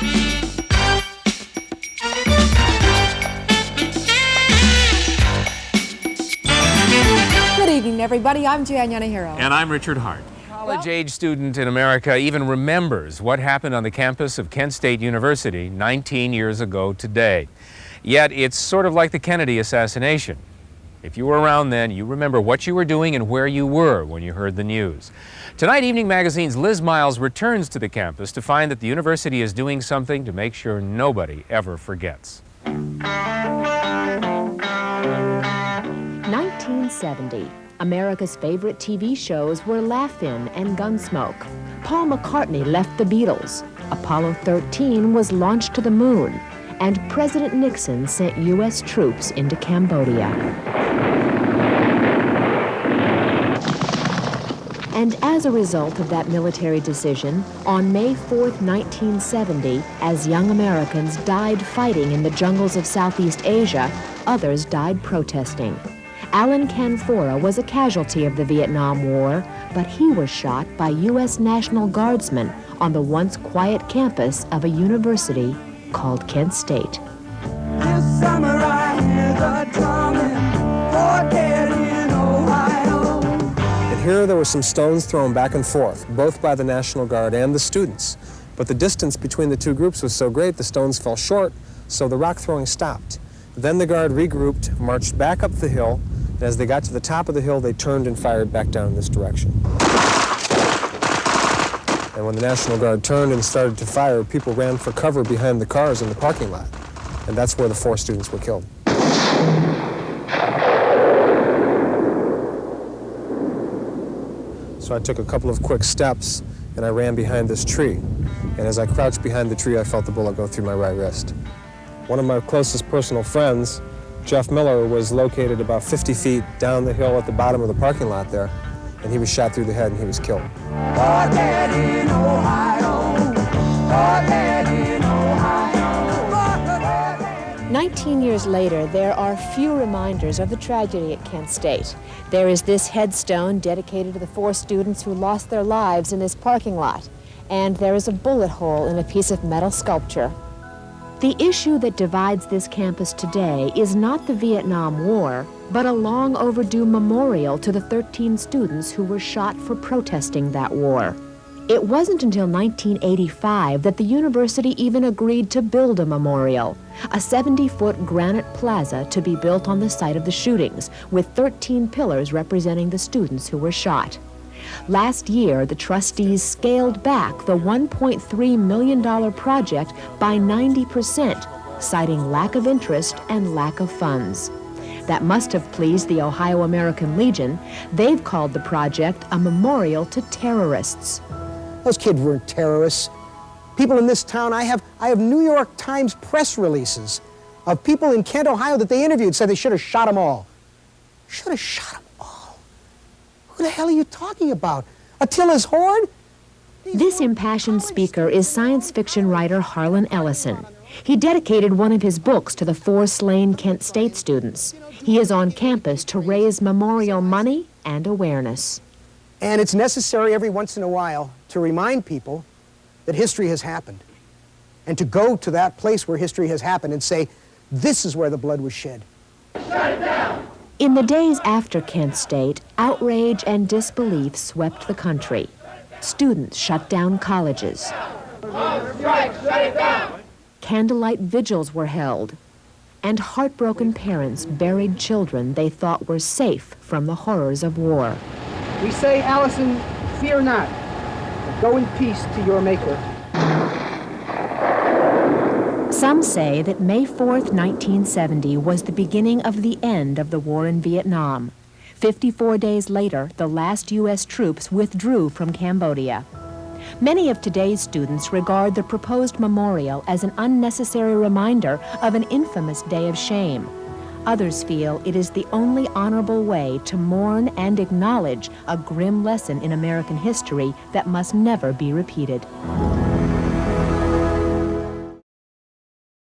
Good evening, everybody. I'm Jan Yanahiro. And I'm Richard Hart. College-age student in America even remembers what happened on the campus of Kent State University 19 years ago today. Yet it's sort of like the Kennedy assassination. If you were around then, you remember what you were doing and where you were when you heard the news. Tonight, Evening Magazine's Liz Miles returns to the campus to find that the university is doing something to make sure nobody ever forgets. 1970. America's favorite TV shows were Laugh-In and Gunsmoke. Paul McCartney left the Beatles. Apollo 13 was launched to the moon. And President Nixon sent U.S. troops into Cambodia. And as a result of that military decision, on May 4th, 1970, as young Americans died fighting in the jungles of Southeast Asia, others died protesting. Alan Canfora was a casualty of the Vietnam War, but he was shot by U.S. National Guardsmen on the once quiet campus of a university called Kent State. This summer I hear the drumming, forget in Ohio. And here there were some stones thrown back and forth, both by the National Guard and the students. But the distance between the two groups was so great the stones fell short, so the rock throwing stopped. Then the Guard regrouped, marched back up the hill, and as they got to the top of the hill, they turned and fired back down in this direction. And when the National Guard turned and started to fire, people ran for cover behind the cars in the parking lot. And that's where the 4 students were killed. So I took a couple of quick steps, and I ran behind this tree. And as I crouched behind the tree, I felt the bullet go through my right wrist. One of my closest personal friends, Jeff Miller, was located about 50 feet down the hill at the bottom of the parking lot there, and he was shot through the head and he was killed. 19 years later, there are few reminders of the tragedy at Kent State. There is this headstone dedicated to the 4 students who lost their lives in this parking lot, and there is a bullet hole in a piece of metal sculpture. The issue that divides this campus today is not the Vietnam War, but a long overdue memorial to the 13 students who were shot for protesting that war. It wasn't until 1985 that the university even agreed to build a memorial, a 70-foot granite plaza to be built on the site of the shootings, with 13 pillars representing the students who were shot. Last year, the trustees scaled back the $1.3 million project by 90%, citing lack of interest and lack of funds. That must have pleased the Ohio American Legion. They've called the project a memorial to terrorists. Those kids weren't terrorists. People in this town, I have New York Times press releases of people in Kent, Ohio that they interviewed said they should have shot them all. Should have shot them all? Who the hell are you talking about? Attila's horde? This impassioned speaker is science fiction writer Harlan Ellison. He dedicated one of his books to the 4 slain Kent State students. He is on campus to raise memorial money and awareness. And it's necessary every once in a while to remind people that history has happened, and to go to that place where history has happened and say, this is where the blood was shed. Shut it down! In the days after Kent State, outrage and disbelief swept the country. Students shut down colleges. Strike, shut it down! Candlelight vigils were held, and heartbroken parents buried children they thought were safe from the horrors of war. We say, Allison, fear not, but go in peace to your Maker. Some say that May 4th, 1970 was the beginning of the end of the war in Vietnam. 54 days later, the last U.S. troops withdrew from Cambodia. Many of today's students regard the proposed memorial as an unnecessary reminder of an infamous day of shame. Others feel it is the only honorable way to mourn and acknowledge a grim lesson in American history that must never be repeated.